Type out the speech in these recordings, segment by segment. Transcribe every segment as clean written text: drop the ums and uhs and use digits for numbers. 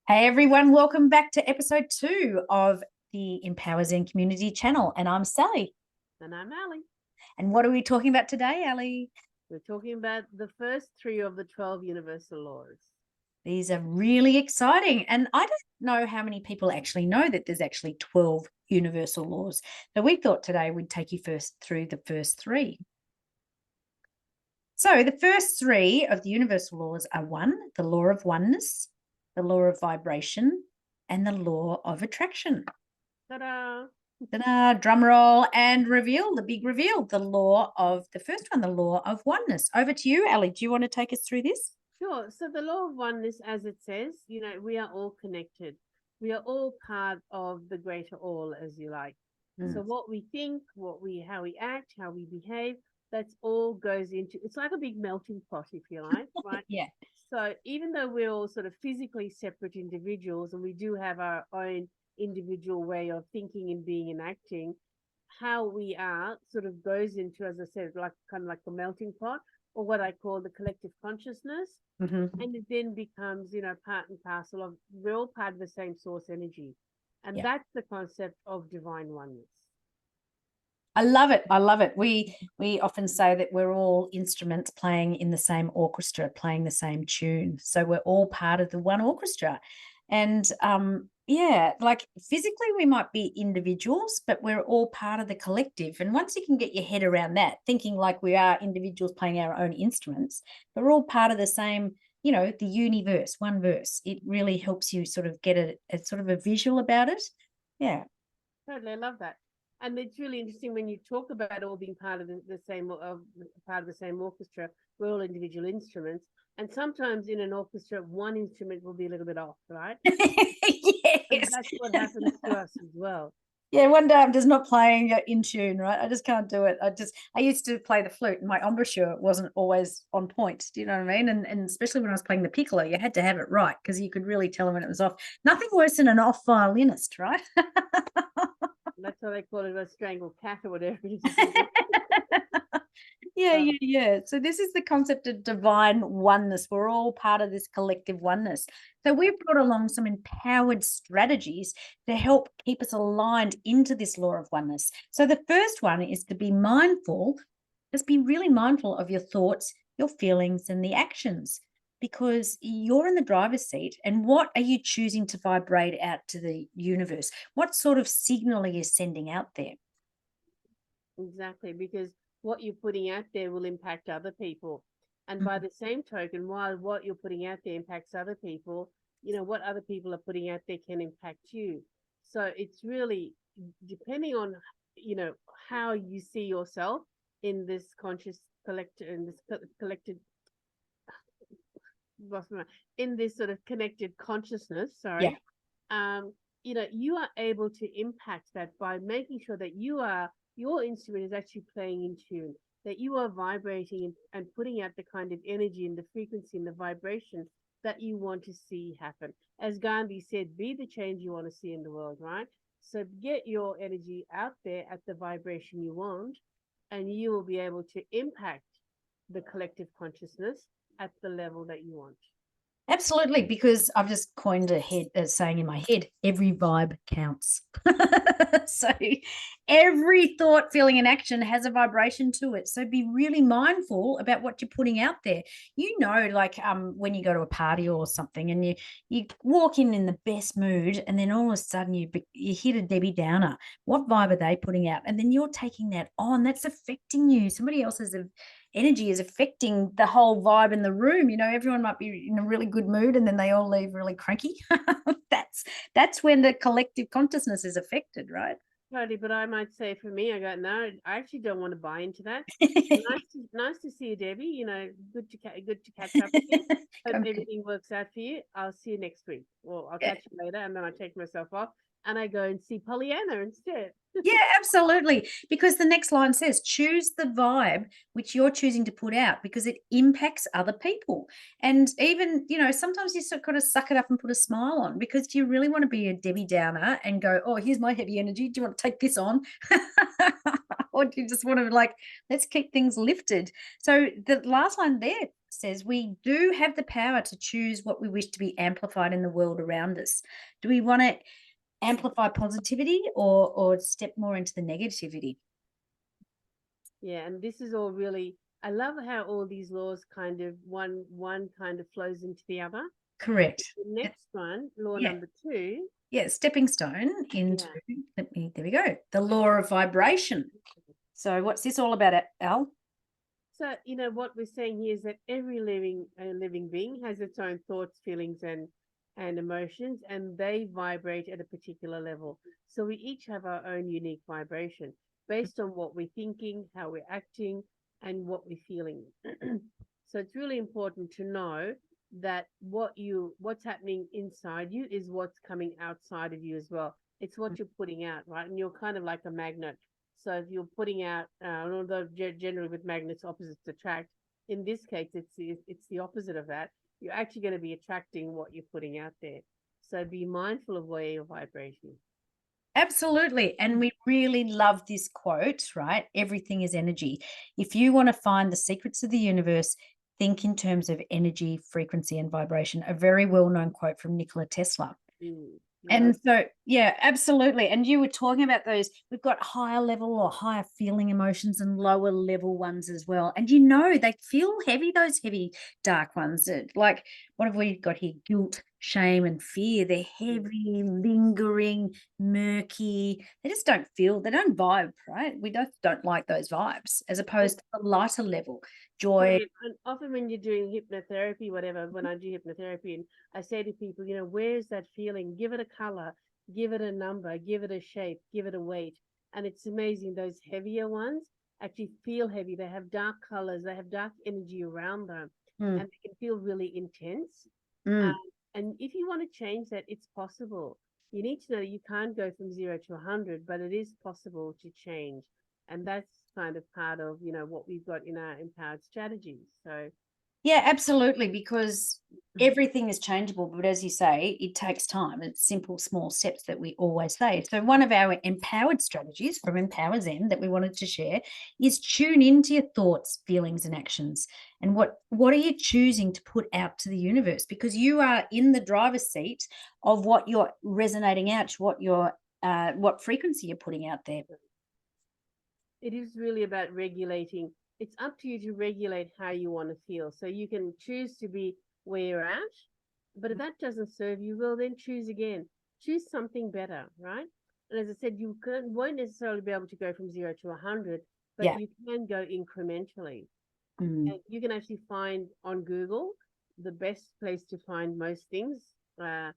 Hey everyone, welcome back to episode 2 of the EmpowerZen Community Channel. And I'm Sally. And I'm Ali. And what are we talking about today, Ali? We're talking about the first 3 of the 12 universal laws. These are really exciting. And I don't know how many people actually know that there's actually 12 universal laws. So we thought today we'd take you first through the first 3. So the first 3 of the universal laws are 1, the law of oneness, the law of vibration, and the law of attraction. Ta-da! Ta-da, drum roll and reveal, the big reveal, the law of the first one, the law of oneness. Over to you, Ali. Do you want to take us through this? Sure. So the law of oneness, as it says, we are all connected. We are all part of the greater all, as you like. So what we think, how we act, how we behave, that's all goes into, it's like a big melting pot, if you like, right? Yeah. So even though we're all sort of physically separate individuals and we do have our own individual way of thinking and being and acting, how we are sort of goes into, as I said, like kind of like the melting pot, or what I call the collective consciousness. And it then becomes, part and parcel of, we're all part of the same source energy. And Yeah. that's the concept of divine oneness. I love it. I love it. We often say that we're all instruments playing in the same orchestra, playing the same tune. So we're all part of the one orchestra. And yeah, like physically we might be individuals, but we're all part of the collective. And once you can get your head around that, thinking like we are individuals playing our own instruments, but we're all part of the same, the universe, one verse. It really helps you sort of get a sort of a visual about it. Yeah. Totally, I love that. And it's really interesting when you talk about all being part of the same part of the same orchestra. We're all individual instruments, and sometimes in an orchestra, one instrument will be a little bit off, right? And Yes. that's what happens to us as well. Yeah, one day I'm just not playing in tune, right? I just can't do it. I used to play the flute and my embouchure wasn't always on point. Do you know what I mean? And especially when I was playing the piccolo, you had to have it right because you could really tell when it was off. Nothing worse than an off violinist, right? That's why they call it a strangled cat or whatever it is. Yeah. So this is the concept of divine oneness. We're all part of this collective oneness. So we've brought along some empowered strategies to help keep us aligned into this law of oneness. So the first one is to be mindful, just be really mindful of your thoughts, your feelings, and the actions, because you're in the driver's seat. And what are you choosing to vibrate out to the universe? What sort of signal are you sending out there? Exactly, because what you're putting out there will impact other people. And by the same token, while what you're putting out there impacts other people, what other people are putting out there can impact you. So it's really depending on, how you see yourself in this conscious collective, in this collected, in this sort of connected consciousness, Yeah. sorry. You are able to impact that by making sure that your instrument is actually playing in tune, that you are vibrating and putting out the kind of energy and the frequency and the vibration that you want to see happen. As Gandhi said, be the change you want to see in the world, right? So get your energy out there at the vibration you want, and you will be able to impact the collective consciousness at the level that you want. Absolutely, because I've just coined a saying in my head, every vibe counts. So every thought, feeling, and action has a vibration to it. So be really mindful about what you're putting out there. Like when you go to a party or something and you walk in the best mood, and then all of a sudden you hit a Debbie Downer. What vibe are they putting out? And then you're taking that on. That's affecting you. Somebody else's energy is affecting the whole vibe in the room. Everyone might be in a really good mood and then they all leave really cranky. that's when the collective consciousness is affected, right? Totally, but I might say for me, I go, no, I actually don't want to buy into that. Nice to see you, Debbie. Good to catch up with you. Hope everything works out for you. I'll see you next week, or I'll catch you later, and then I take myself off and I go and see Pollyanna instead. Yeah, absolutely. Because the next line says, choose the vibe which you're choosing to put out because it impacts other people. And even, sometimes you sort of got to suck it up and put a smile on, because do you really want to be a Debbie Downer and go, oh, here's my heavy energy. Do you want to take this on? Or do you just want to let's keep things lifted? So the last line there says we do have the power to choose what we wish to be amplified in the world around us. Do we want to amplify positivity or step more into the negativity? Yeah, and this is all really, I love how all these laws kind of one kind of flows into the other. Correct. The next one, law Yeah. number 2. Yeah, stepping stone into, there we go, the law of vibration. So what's this all about, Al? So, what we're saying here is that every living being has its own thoughts, feelings, and emotions, and they vibrate at a particular level. So we each have our own unique vibration based on what we're thinking, how we're acting, and what we're feeling. So it's really important to know that what's happening inside you is what's coming outside of you as well. It's what you're putting out, right? And you're kind of like a magnet. So if you're putting out, although generally with magnets opposites attract, in this case it's the opposite of that. You're actually going to be attracting what you're putting out there. So be mindful of where you're vibrating. Absolutely. And we really love this quote, right? Everything is energy. If you want to find the secrets of the universe, think in terms of energy, frequency, and vibration. A very well-known quote from Nikola Tesla. And so, yeah, absolutely. And you were talking about those, we've got higher level or higher feeling emotions and lower level ones as well. And they feel heavy, those heavy, dark ones. Like, what have we got here? Guilt, shame, and fear. They're heavy, lingering, murky. They just don't vibe, right? We don't like those vibes, as opposed to the lighter level, joy. And often when you're doing hypnotherapy, whatever, when I do hypnotherapy, and I say to people, where's that feeling? Give it a color, give it a number, give it a shape, give it a weight. And it's amazing. Those heavier ones actually feel heavy. They have dark colors, they have dark energy around them, and they can feel really intense. And if you want to change that, it's possible. You need to know that you can't go from 0 to 100, but it is possible to change. And that's kind of part of what we've got in our empowered strategies. So yeah, absolutely, because everything is changeable, but as you say, it takes time. It's simple, small steps that we always say. So one of our empowered strategies from EmpowerZen that we wanted to share is tune into your thoughts, feelings, and actions. And what are you choosing to put out to the universe? Because you are in the driver's seat of what you're resonating out, what frequency you're putting out there. It is really about regulating. It's up to you to regulate how you want to feel. So you can choose to be where you're at, but if that doesn't serve you, well, then choose again. Choose something better, right? And as I said, won't necessarily be able to go from 0 to 100, but you can go incrementally. And you can actually find on Google the best place to find most things, that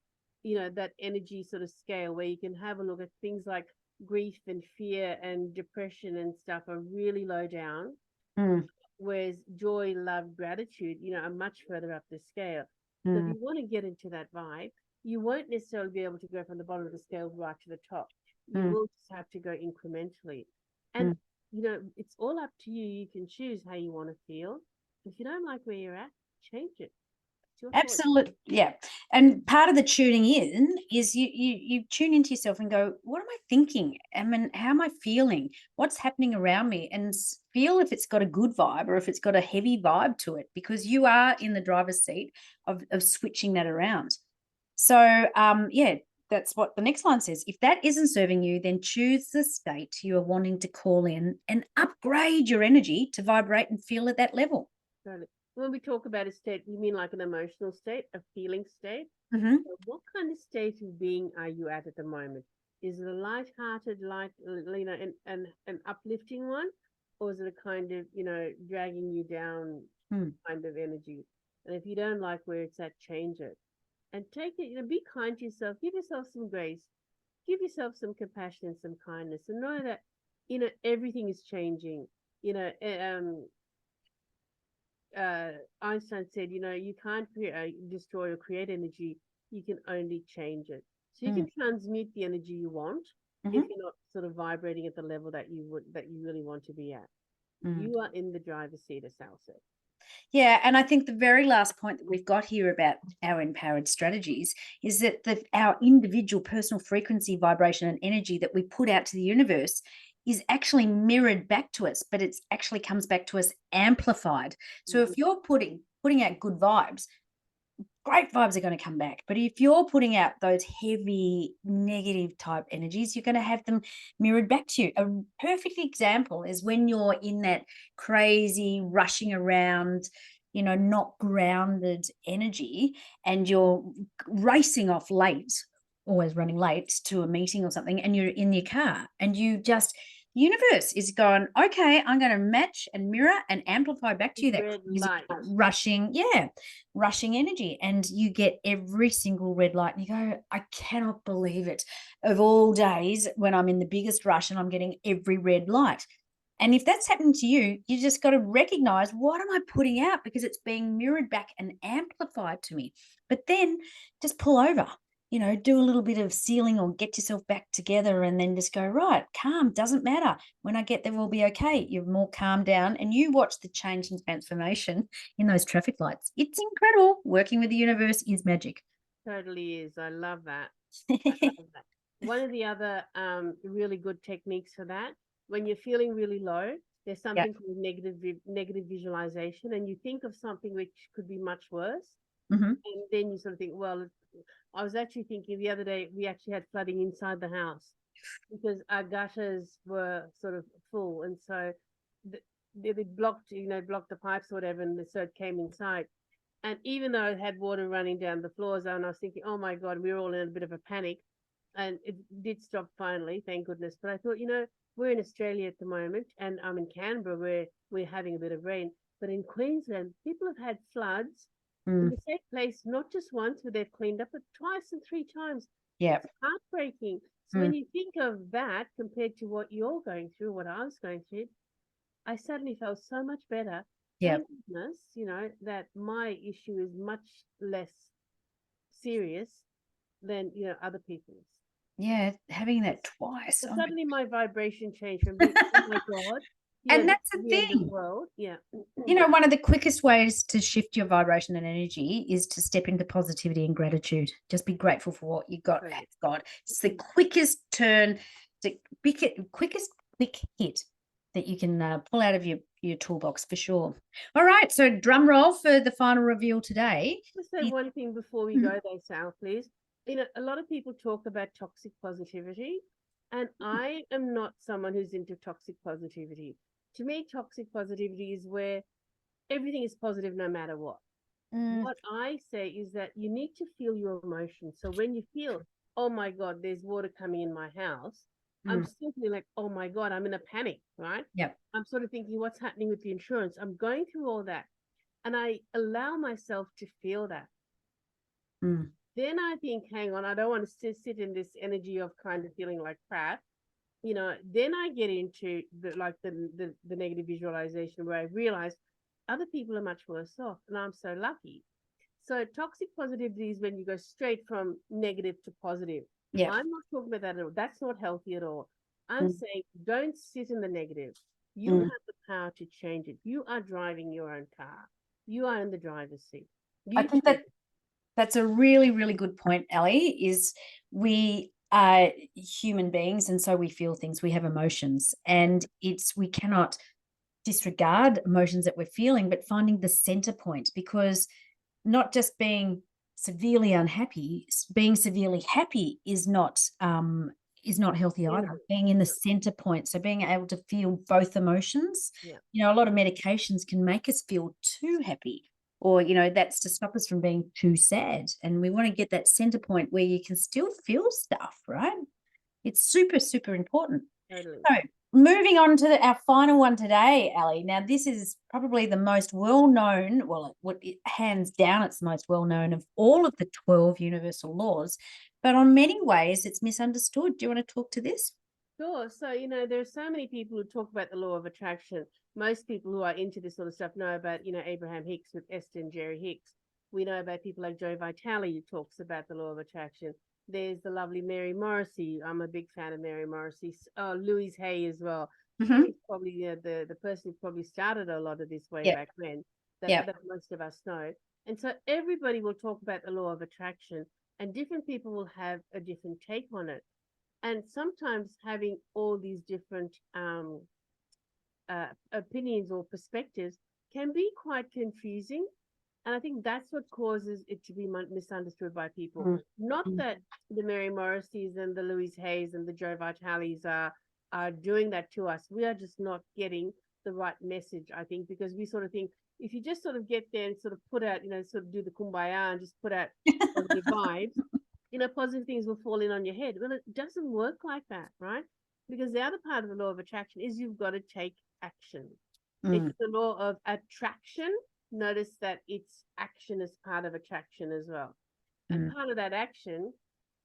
energy sort of scale where you can have a look at things like grief and fear and depression and stuff are really low down, whereas joy, love, gratitude, are much further up the scale. So if you want to get into that vibe, you won't necessarily be able to go from the bottom of the scale right to the top. You will just have to go incrementally. And, it's all up to you. You can choose how you want to feel. If you don't like where you're at, change it. Absolutely. Yeah. And part of the tuning in is you tune into yourself and go, what am I thinking? How am I feeling? What's happening around me? And feel if it's got a good vibe or if it's got a heavy vibe to it, because you are in the driver's seat of switching that around. So that's what the next line says. If that isn't serving you, then choose the state you are wanting to call in and upgrade your energy to vibrate and feel at that level. Totally. When we talk about a state, we mean like an emotional state, a feeling state. So what kind of state of being are you at the moment? Is it a light-hearted, and an uplifting one, or is it a kind of, dragging you down kind of energy? And if you don't like where it's at, change it. And take it, be kind to yourself, give yourself some grace, give yourself some compassion and some kindness, and know that, everything is changing. Einstein said, you can't destroy or create energy, you can only change it. So you can transmute the energy you want if you're not sort of vibrating at the level that you really want to be at. You are in the driver's seat, as Sal said. Yeah, and I think the very last point that we've got here about our empowered strategies is that our individual personal frequency, vibration, and energy that we put out to the universe is actually mirrored back to us, but it's actually comes back to us amplified. So if you're putting putting out good vibes, great vibes are going to come back. But if you're putting out those heavy negative type energies, you're going to have them mirrored back to you. A perfect example is when you're in that crazy rushing around, not grounded energy, and you're racing off late, always running late to a meeting or something, and you're in your car and universe is going, okay, I'm going to match and mirror and amplify back to you that Red crazy light. rushing energy, and you get every single red light, and you go, I cannot believe it, of all days when I'm in the biggest rush and I'm getting every red light. And if that's happening to you, you just got to recognize, what am I putting out, because it's being mirrored back and amplified to me. But then just pull over, do a little bit of sealing or get yourself back together, and then just go, right, calm, doesn't matter. When I get there, we'll be okay. You're more calmed down, and you watch the change and transformation in those traffic lights. It's incredible. Working with the universe is magic. Totally is. I love that. I love that. One of the other really good techniques for that, when you're feeling really low, there's something called negative visualization, and you think of something which could be much worse. Mm-hmm. And then you sort of think, well, I was actually thinking the other day, we actually had flooding inside the house because our gutters were sort of full. And so they blocked the pipes or whatever, and so it came inside. And even though it had water running down the floors, and I was thinking, oh my God, we were all in a bit of a panic. And it did stop finally, thank goodness. But I thought, we're in Australia at the moment, and I'm in Canberra where we're having a bit of rain. But in Queensland, people have had floods in the same place, not just once, but they've cleaned up, but twice and 3 times. Yeah. It's heartbreaking. So when you think of that compared to what you're going through, what I was going through, I suddenly felt so much better. Yeah. Thank goodness, that my issue is much less serious than, other people's. Yeah, having that twice. So Oh, suddenly my vibration changed from being, oh my God, and this that's the is the end of the thing. world. Yeah. One of the quickest ways to shift your vibration and energy is to step into positivity and gratitude. Just be grateful for what you got. Right. God, it's the quickest turn, quickest quick hit that you can pull out of your toolbox for sure. All right, so drum roll for the final reveal today. Just say one thing before we go there, Sal, please. A lot of people talk about toxic positivity, and I am not someone who's into toxic positivity. To me, toxic positivity is where everything is positive no matter what. What I say is that you need to feel your emotions. So when you feel, oh my God, there's water coming in my house, I'm still feeling like, oh my God, I'm in a panic, right? Yep. I'm sort of thinking, what's happening with the insurance? I'm going through all that. And I allow myself to feel that. Then I think, hang on, I don't want to sit in this energy of kind of feeling like crap. Then I get into the negative visualization where I realize other people are much worse off, and I'm so lucky. So toxic positivity is when you go straight from negative to positive. Yeah. I'm not talking about that at all. That's not healthy at all. I'm saying don't sit in the negative. You have the power to change it. You are driving your own car. You are in the driver's seat. I think that's a really, really good point, Ali, is we are human beings, and so we feel things. We have emotions, and we cannot disregard emotions that we're feeling, but finding the center point, because not just being severely unhappy, being severely happy is not healthy either. Being in the center point, so being able to feel both emotions. A lot of medications can make us feel too happy, or that's to stop us from being too sad, and we want to get that center point where you can still feel stuff, right? It's super, super important. Totally. So moving on to our final one today, Ali. Now, this is probably the most well-known, hands down, it's the most well-known of all of the 12 universal laws, but on many ways it's misunderstood. Do you want to talk to this? Sure. So, there are so many people who talk about the law of attraction. Most people who are into this sort of stuff know about, Abraham Hicks with Estlin, Jerry Hicks. We know about people like Joe Vitale who talks about the law of attraction. There's the lovely Mary Morrissey. I'm a big fan of Mary Morrissey. Louise Hay as well. She's probably the person who probably started a lot of this way back when that most of us know. And so everybody will talk about the law of attraction, and different people will have a different take on it. And sometimes having all these different opinions or perspectives can be quite confusing. And I think that's what causes it to be misunderstood by people. Mm, Not mm, that the Mary Morrisseys and the Louise Hayes and the Joe Vitalis are doing that to us. We are just not getting the right message, I think, because we sort of think if you just sort of get there and sort of put out, sort of do the kumbaya and just put out positive vibes, positive things will fall in on your head. Well, it doesn't work like that, right? Because the other part of the law of attraction is you've got to take action. mm, It's the law of attraction. Notice that it's action as part of attraction as well. And mm, part of that action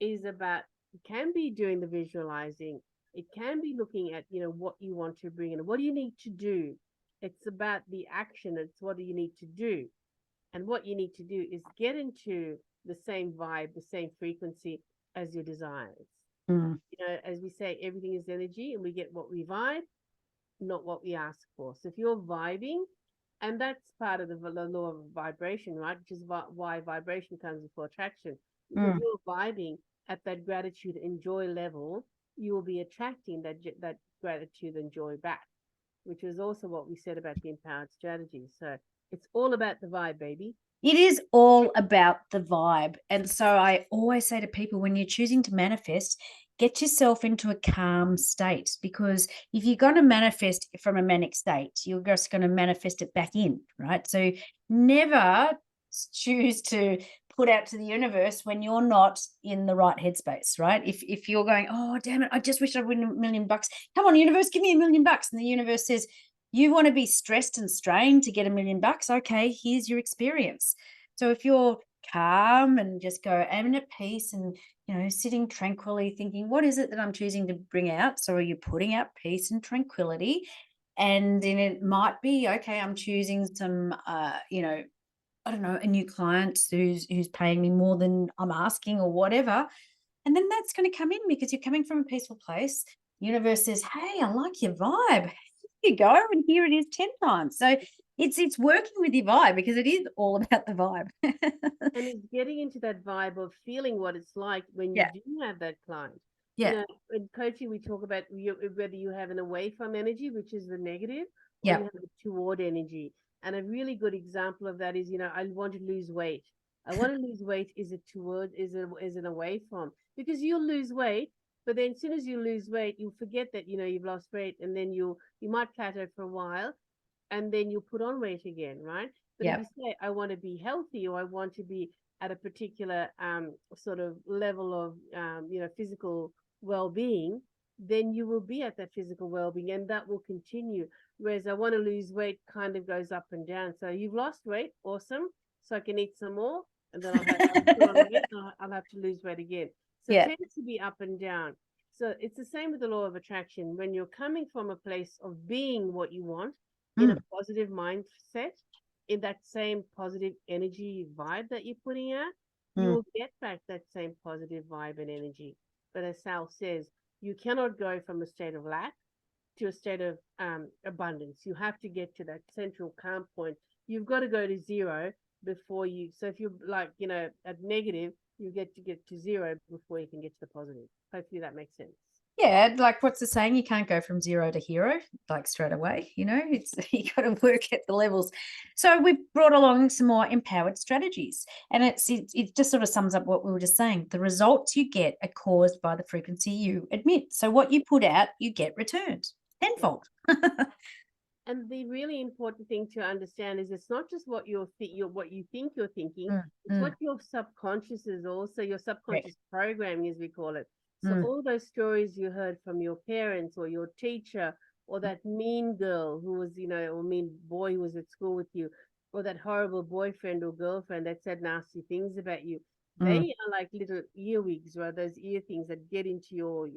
is about, it can be doing the visualizing. It can be looking at, what you want to bring in. What do you need to do? It's about the action. It's what do you need to do? And what you need to do is get into the same vibe, the same frequency as your desires. mm. As we say, everything is energy and we get what we vibe, not what we ask for. So if you're vibing, and that's part of the law of vibration, right? Which is why vibration comes before attraction. Because Mm. you're vibing at that gratitude and joy level, you will be attracting that gratitude and joy back, which is also what we said about the empowered strategy. So it's all about the vibe, baby. It is all about the vibe. And so I always say to people, when you're choosing to manifest, get yourself into a calm state, because if you're going to manifest from a manic state, you're just going to manifest it back in, right? So never choose to put out to the universe when you're not in the right headspace, right? If you're going, oh damn it, I just wish I'd win $1,000,000. Come on, universe, give me $1,000,000. And the universe says, you want to be stressed and strained to get $1,000,000. Okay, here's your experience. So if you're calm and just go, I'm at peace and, sitting tranquilly thinking, what is it that I'm choosing to bring out? So are you putting out peace and tranquility? And then it might be, okay, I'm choosing some, I don't know, a new client who's paying me more than I'm asking or whatever. And then that's going to come in because you're coming from a peaceful place. Universe says, hey, I like your vibe. Here you go. And here it is 10 times. So it's working with your vibe, because it is all about the vibe. And it's getting into that vibe of feeling what it's like when you Yeah. do have that client. Yeah. In coaching, we talk about whether you have an away from energy, which is the negative, or you Yeah. have a toward energy. And a really good example of that is, I want to lose weight. I want to lose weight. Is it toward, is it away from? Because you'll lose weight, but then as soon as you lose weight, you forget that, you've lost weight, and then you might plateau for a while, and then you put on weight again, right? But if Yeah. you say, I want to be healthy, or I want to be at a particular sort of level of, physical well-being, then you will be at that physical well-being, and that will continue. Whereas I want to lose weight kind of goes up and down. So you've lost weight, awesome. So I can eat some more, and then I'll put on weight, and I'll have to lose weight again. So it Yeah. tends to be up and down. So it's the same with the law of attraction. When you're coming from a place of being what you want, in a Mm, positive mindset, in that same positive energy vibe that you're putting out, you mm. will get back that same positive vibe and energy. But as Sal says, you cannot go from a state of lack to a state of abundance. You have to get to that central calm point. You've got to go to zero before you. So if you're like, at negative, you get to zero before you can get to the positive. Hopefully that makes sense. Yeah, like what's the saying? You can't go from zero to hero like straight away. It's you got to work at the levels. So we've brought along some more empowered strategies, and it just sort of sums up what we were just saying. The results you get are caused by the frequency you emit. So what you put out, you get returned Yeah. tenfold. And the really important thing to understand is it's not just what what you think you're thinking, Mm, it's what mm, your subconscious is also, your correct. subconscious programming, as we call it. So Mm, all those stories you heard from your parents or your teacher, or that mean girl who was, or mean boy who was at school with you, or that horrible boyfriend or girlfriend that said nasty things about you, mm, they are like little earwigs, or those ear things that get into your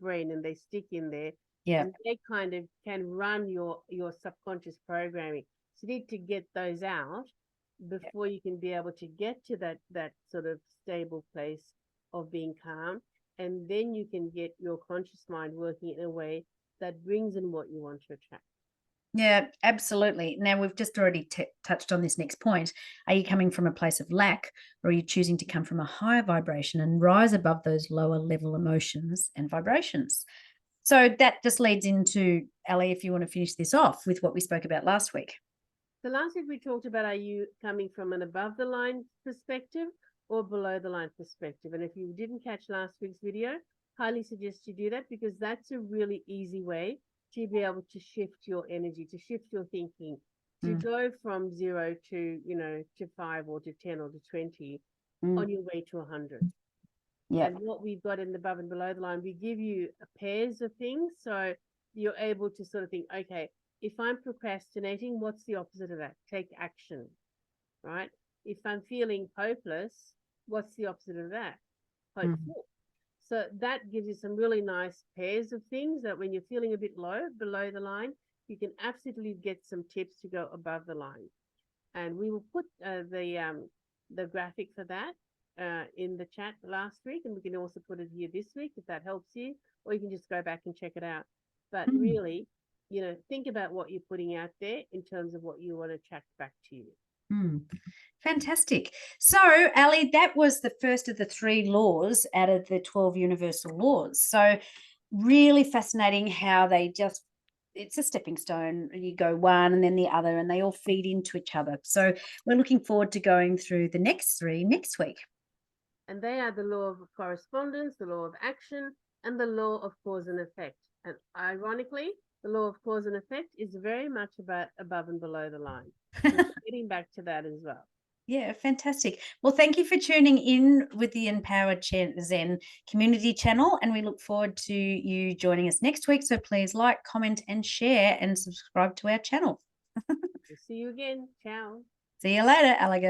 brain, and they stick in there, yeah. and they kind of can run your subconscious programming. So you need to get those out before you can be able to get to that sort of stable place of being calm, and then you can get your conscious mind working in a way that brings in what you want to attract. Yeah, absolutely. Now, we've just already touched on this next point. Are you coming from a place of lack, or are you choosing to come from a higher vibration and rise above those lower level emotions and vibrations? So that just leads into, Ali, if you want to finish this off with what we spoke about last week. So last week we talked about, are you coming from an above the line perspective or below the line perspective? And if you didn't catch last week's video, highly suggest you do that, because that's a really easy way to be able to shift your energy, to shift your thinking, to go from 0 to, to 5 or to 10 or to 20 on your way to 100. Yeah. And what we've got in the above and below the line, we give you pairs of things. So you're able to sort of think, okay, if I'm procrastinating, what's the opposite of that? Take action, right? If I'm feeling hopeless, what's the opposite of that? Hopeful. So that gives you some really nice pairs of things that when you're feeling a bit low, below the line, you can absolutely get some tips to go above the line. And we will put the graphic for that in the chat last week, and we can also put it here this week if that helps you, or you can just go back and check it out. But really, think about what you're putting out there in terms of what you want to attract back to you. Fantastic. So, Ali, that was the first of the 3 laws out of the 12 universal laws. So really fascinating how they just, it's a stepping stone. You go one and then the other, and they all feed into each other. So we're looking forward to going through the next 3 next week. And they are the law of correspondence, the law of action, and the law of cause and effect. And ironically, the law of cause and effect is very much about above and below the line. So getting back to that as well. Yeah, fantastic. Well, thank you for tuning in with the EmpowerZen Community Channel, and we look forward to you joining us next week. So please like, comment, and share, and subscribe to our channel. We'll see you again. Ciao. See you later, alligator.